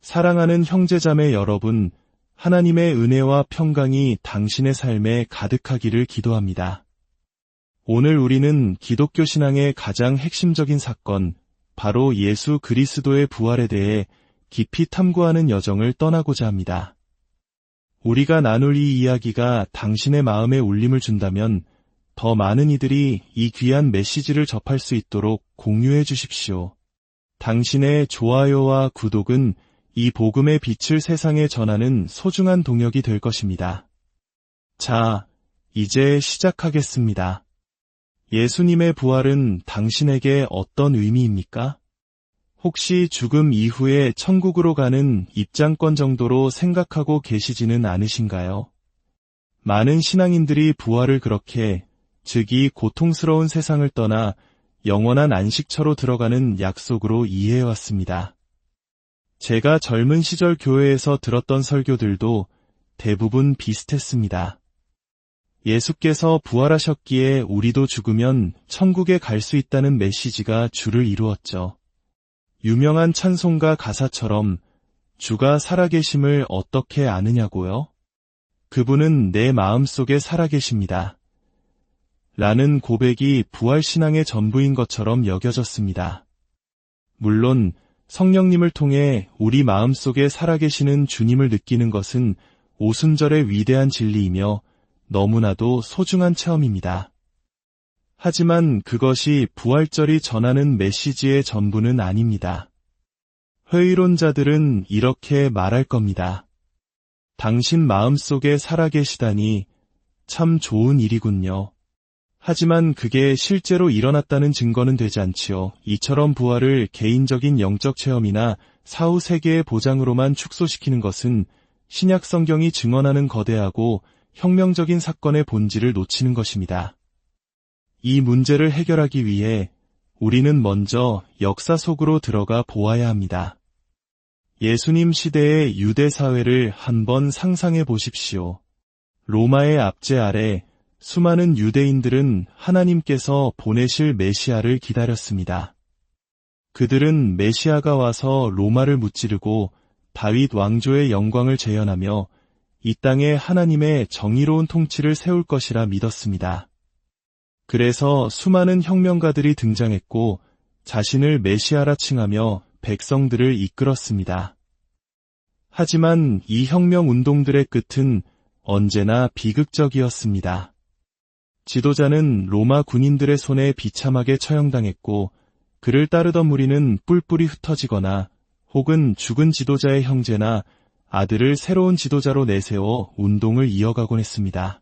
사랑하는 형제자매 여러분, 하나님의 은혜와 평강이 당신의 삶에 가득하기를 기도합니다. 오늘 우리는 기독교 신앙의 가장 핵심적인 사건, 바로 예수 그리스도의 부활에 대해 깊이 탐구하는 여정을 떠나고자 합니다. 우리가 나눌 이 이야기가 당신의 마음에 울림을 준다면 더 많은 이들이 이 귀한 메시지를 접할 수 있도록 공유해 주십시오. 당신의 좋아요와 구독은 이 복음의 빛을 세상에 전하는 소중한 동력이 될 것입니다. 자, 이제 시작하겠습니다. 예수님의 부활은 당신에게 어떤 의미입니까? 혹시 죽음 이후에 천국으로 가는 입장권 정도로 생각하고 계시지는 않으신가요? 많은 신앙인들이 부활을 그렇게, 즉 이 고통스러운 세상을 떠나 영원한 안식처로 들어가는 약속으로 이해해왔습니다. 제가 젊은 시절 교회에서 들었던 설교들도 대부분 비슷했습니다. 예수께서 부활하셨기에 우리도 죽으면 천국에 갈 수 있다는 메시지가 주를 이루었죠. 유명한 찬송가 가사처럼 주가 살아계심을 어떻게 아느냐고요? 그분은 내 마음속에 살아계십니다. 라는 고백이 부활신앙의 전부인 것처럼 여겨졌습니다. 물론 성령님을 통해 우리 마음속에 살아계시는 주님을 느끼는 것은 오순절의 위대한 진리이며 너무나도 소중한 체험입니다. 하지만 그것이 부활절이 전하는 메시지의 전부는 아닙니다. 회의론자들은 이렇게 말할 겁니다. 당신 마음속에 살아계시다니 참 좋은 일이군요. 하지만 그게 실제로 일어났다는 증거는 되지 않지요. 이처럼 부활을 개인적인 영적 체험이나 사후 세계의 보장으로만 축소시키는 것은 신약 성경이 증언하는 거대하고 혁명적인 사건의 본질을 놓치는 것입니다. 이 문제를 해결하기 위해 우리는 먼저 역사 속으로 들어가 보아야 합니다. 예수님 시대의 유대 사회를 한번 상상해 보십시오. 로마의 압제 아래 수많은 유대인들은 하나님께서 보내실 메시아를 기다렸습니다. 그들은 메시아가 와서 로마를 무찌르고 다윗 왕조의 영광을 재현하며 이 땅에 하나님의 정의로운 통치를 세울 것이라 믿었습니다. 그래서 수많은 혁명가들이 등장했고 자신을 메시아라 칭하며 백성들을 이끌었습니다. 하지만 이 혁명 운동들의 끝은 언제나 비극적이었습니다. 지도자는 로마 군인들의 손에 비참하게 처형당했고 그를 따르던 무리는 뿔뿔이 흩어지거나 혹은 죽은 지도자의 형제나 아들을 새로운 지도자로 내세워 운동을 이어가곤 했습니다.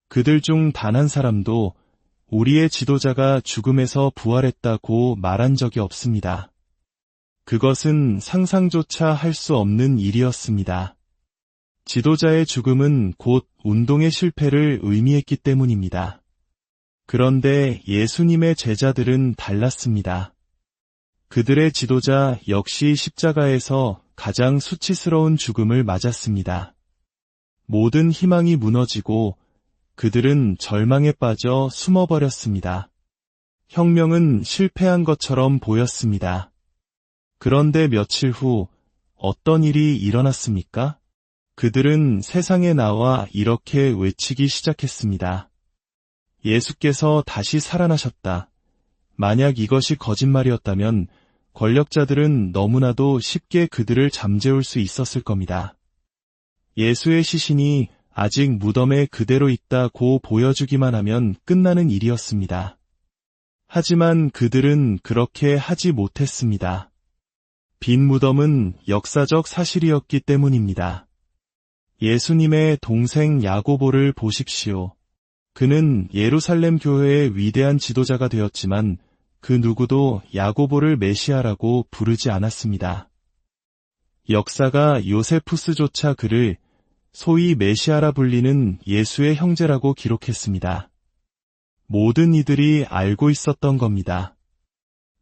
그들 중 단 한 사람도 우리의 지도자가 죽음에서 부활했다고 말한 적이 없습니다. 그것은 상상조차 할 수 없는 일이었습니다. 지도자의 죽음은 곧 운동의 실패를 의미했기 때문입니다. 그런데 예수님의 제자들은 달랐습니다. 그들의 지도자 역시 십자가에서 가장 수치스러운 죽음을 맞았습니다. 모든 희망이 무너지고 그들은 절망에 빠져 숨어버렸습니다. 혁명은 실패한 것처럼 보였습니다. 그런데 며칠 후 어떤 일이 일어났습니까? 그들은 세상에 나와 이렇게 외치기 시작했습니다. 예수께서 다시 살아나셨다. 만약 이것이 거짓말이었다면 권력자들은 너무나도 쉽게 그들을 잠재울 수 있었을 겁니다. 예수의 시신이 아직 무덤에 그대로 있다고 보여주기만 하면 끝나는 일이었습니다. 하지만 그들은 그렇게 하지 못했습니다. 빈 무덤은 역사적 사실이었기 때문입니다. 예수님의 동생 야고보를 보십시오. 그는 예루살렘 교회의 위대한 지도자가 되었지만 그 누구도 야고보를 메시아라고 부르지 않았습니다. 역사가 요세푸스조차 그를 소위 메시아라 불리는 예수의 형제라고 기록했습니다. 모든 이들이 알고 있었던 겁니다.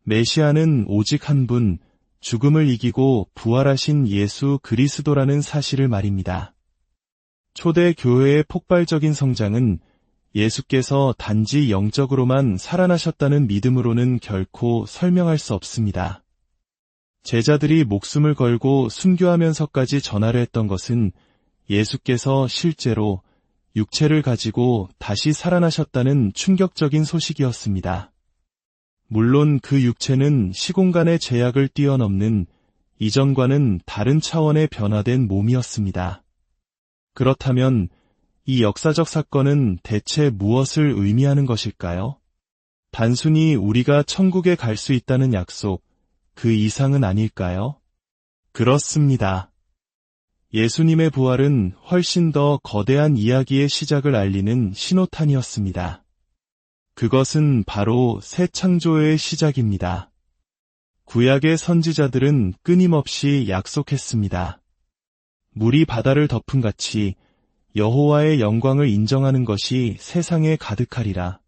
메시아는 오직 한 분, 죽음을 이기고 부활하신 예수 그리스도라는 사실을 말입니다. 초대 교회의 폭발적인 성장은 예수께서 단지 영적으로만 살아나셨다는 믿음으로는 결코 설명할 수 없습니다. 제자들이 목숨을 걸고 순교하면서까지 전하려 했던 것은 예수께서 실제로 육체를 가지고 다시 살아나셨다는 충격적인 소식이었습니다. 물론 그 육체는 시공간의 제약을 뛰어넘는 이전과는 다른 차원의 변화된 몸이었습니다. 그렇다면 이 역사적 사건은 대체 무엇을 의미하는 것일까요? 단순히 우리가 천국에 갈 수 있다는 약속, 그 이상은 아닐까요? 그렇습니다. 예수님의 부활은 훨씬 더 거대한 이야기의 시작을 알리는 신호탄이었습니다. 그것은 바로 새 창조의 시작입니다. 구약의 선지자들은 끊임없이 약속했습니다. 물이 바다를 덮음같이 여호와의 영광을 인정하는 것이 세상에 가득하리라.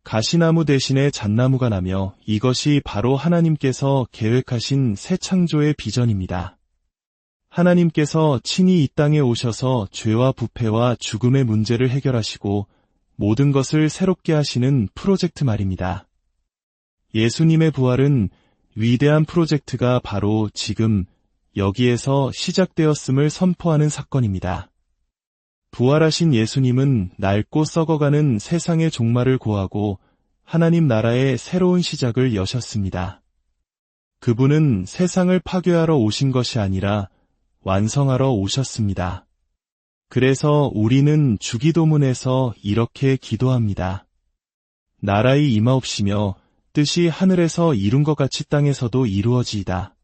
가시나무 대신에 잣나무가 나며 이것이 바로 하나님께서 계획하신 새 창조의 비전입니다. 하나님께서 친히 이 땅에 오셔서 죄와 부패와 죽음의 문제를 해결하시고 모든 것을 새롭게 하시는 프로젝트 말입니다. 예수님의 부활은 위대한 프로젝트가 바로 지금 여기에서 시작되었음을 선포하는 사건입니다. 부활하신 예수님은 낡고 썩어가는 세상의 종말을 고하고 하나님 나라의 새로운 시작을 여셨습니다. 그분은 세상을 파괴하러 오신 것이 아니라 완성하러 오셨습니다. 그래서 우리는 주기도문에서 이렇게 기도합니다. 나라의 임하옵시며 뜻이 하늘에서 이룬 것 같이 땅에서도 이루어지이다.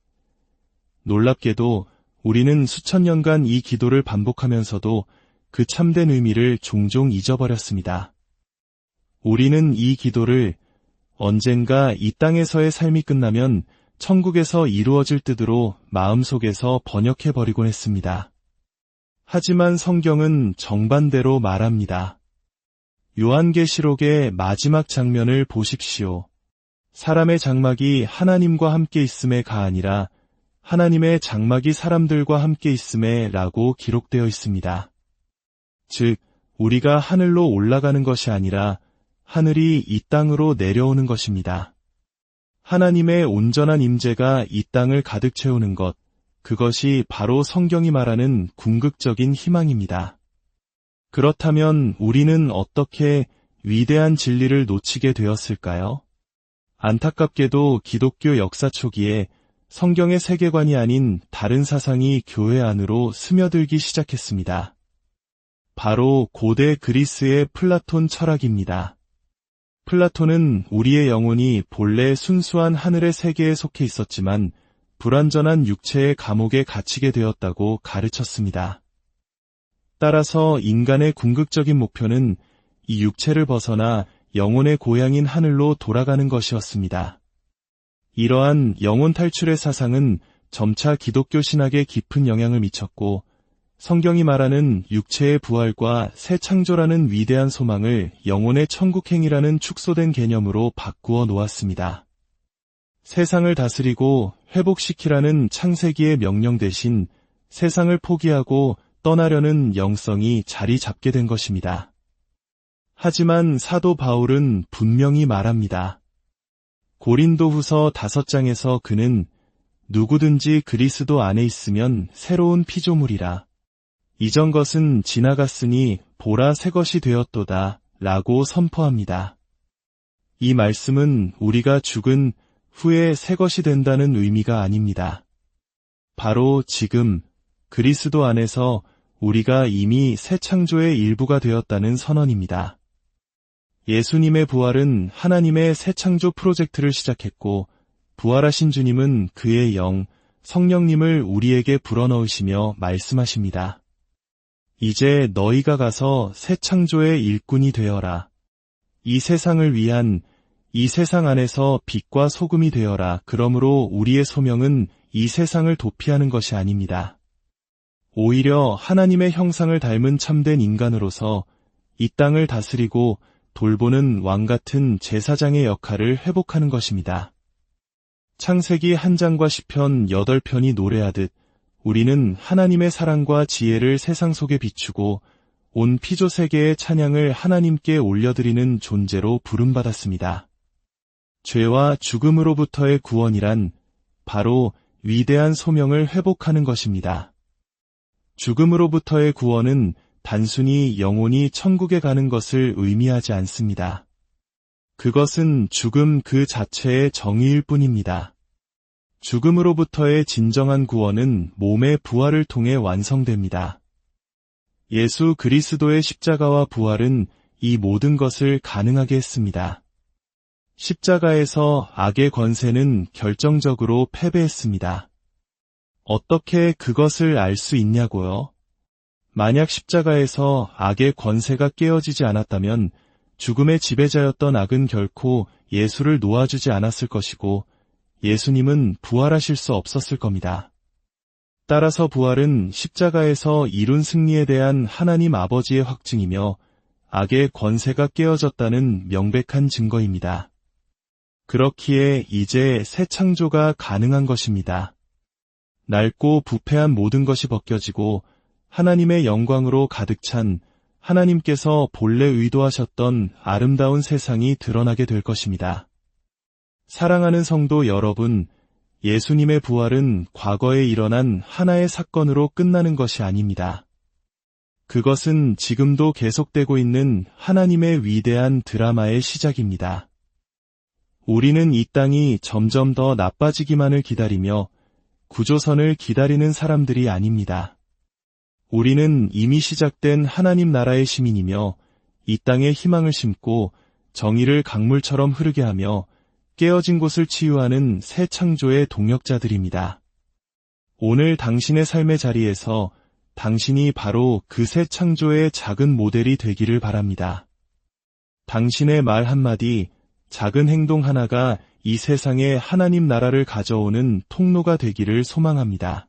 놀랍게도 우리는 수천 년간 이 기도를 반복하면서도 그 참된 의미를 종종 잊어버렸습니다. 우리는 이 기도를 언젠가 이 땅에서의 삶이 끝나면 천국에서 이루어질 뜻으로 마음속에서 번역해버리곤 했습니다. 하지만 성경은 정반대로 말합니다. 요한계시록의 마지막 장면을 보십시오. 사람의 장막이 하나님과 함께 있음에가 아니라 하나님의 장막이 사람들과 함께 있음에 라고 기록되어 있습니다. 즉, 우리가 하늘로 올라가는 것이 아니라 하늘이 이 땅으로 내려오는 것입니다. 하나님의 온전한 임재가 이 땅을 가득 채우는 것, 그것이 바로 성경이 말하는 궁극적인 희망입니다. 그렇다면 우리는 어떻게 위대한 진리를 놓치게 되었을까요? 안타깝게도 기독교 역사 초기에 성경의 세계관이 아닌 다른 사상이 교회 안으로 스며들기 시작했습니다. 바로 고대 그리스의 플라톤 철학입니다. 플라톤은 우리의 영혼이 본래 순수한 하늘의 세계에 속해 있었지만 불완전한 육체의 감옥에 갇히게 되었다고 가르쳤습니다. 따라서 인간의 궁극적인 목표는 이 육체를 벗어나 영혼의 고향인 하늘로 돌아가는 것이었습니다. 이러한 영혼 탈출의 사상은 점차 기독교 신학에 깊은 영향을 미쳤고 성경이 말하는 육체의 부활과 새 창조라는 위대한 소망을 영혼의 천국행이라는 축소된 개념으로 바꾸어 놓았습니다. 세상을 다스리고 회복시키라는 창세기의 명령 대신 세상을 포기하고 떠나려는 영성이 자리 잡게 된 것입니다. 하지만 사도 바울은 분명히 말합니다. 고린도후서 5장에서 그는 누구든지 그리스도 안에 있으면 새로운 피조물이라. 이전 것은 지나갔으니 보라 새 것이 되었도다 라고 선포합니다. 이 말씀은 우리가 죽은 후에 새 것이 된다는 의미가 아닙니다. 바로 지금 그리스도 안에서 우리가 이미 새 창조의 일부가 되었다는 선언입니다. 예수님의 부활은 하나님의 새 창조 프로젝트를 시작했고 부활하신 주님은 그의 영, 성령님을 우리에게 불어넣으시며 말씀하십니다. 이제 너희가 가서 새 창조의 일꾼이 되어라. 이 세상을 위한 이 세상 안에서 빛과 소금이 되어라. 그러므로 우리의 소명은 이 세상을 도피하는 것이 아닙니다. 오히려 하나님의 형상을 닮은 참된 인간으로서 이 땅을 다스리고 돌보는 왕 같은 제사장의 역할을 회복하는 것입니다. 창세기 1장과 시편 8편이 노래하듯 우리는 하나님의 사랑과 지혜를 세상 속에 비추고 온 피조 세계의 찬양을 하나님께 올려드리는 존재로 부름받았습니다. 죄와 죽음으로부터의 구원이란 바로 위대한 소명을 회복하는 것입니다. 죽음으로부터의 구원은 단순히 영혼이 천국에 가는 것을 의미하지 않습니다. 그것은 죽음 그 자체의 정의일 뿐입니다. 죽음으로부터의 진정한 구원은 몸의 부활을 통해 완성됩니다. 예수 그리스도의 십자가와 부활은 이 모든 것을 가능하게 했습니다. 십자가에서 악의 권세는 결정적으로 패배했습니다. 어떻게 그것을 알 수 있냐고요? 만약 십자가에서 악의 권세가 깨어지지 않았다면 죽음의 지배자였던 악은 결코 예수를 놓아주지 않았을 것이고 예수님은 부활하실 수 없었을 겁니다. 따라서 부활은 십자가에서 이룬 승리에 대한 하나님 아버지의 확증이며 악의 권세가 깨어졌다는 명백한 증거입니다. 그렇기에 이제 새 창조가 가능한 것입니다. 낡고 부패한 모든 것이 벗겨지고 하나님의 영광으로 가득 찬 하나님께서 본래 의도하셨던 아름다운 세상이 드러나게 될 것입니다. 사랑하는 성도 여러분, 예수님의 부활은 과거에 일어난 하나의 사건으로 끝나는 것이 아닙니다. 그것은 지금도 계속되고 있는 하나님의 위대한 드라마의 시작입니다. 우리는 이 땅이 점점 더 나빠지기만을 기다리며 구조선을 기다리는 사람들이 아닙니다. 우리는 이미 시작된 하나님 나라의 시민이며 이 땅에 희망을 심고 정의를 강물처럼 흐르게 하며 깨어진 곳을 치유하는 새 창조의 동역자들입니다. 오늘 당신의 삶의 자리에서 당신이 바로 그 새 창조의 작은 모델이 되기를 바랍니다. 당신의 말 한마디, 작은 행동 하나가 이 세상에 하나님 나라를 가져오는 통로가 되기를 소망합니다.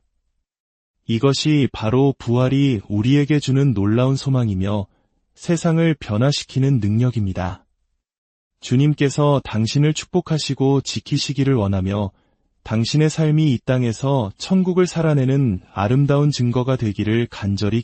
이것이 바로 부활이 우리에게 주는 놀라운 소망이며 세상을 변화시키는 능력입니다. 주님께서 당신을 축복하시고 지키시기를 원하며 당신의 삶이 이 땅에서 천국을 살아내는 아름다운 증거가 되기를 간절히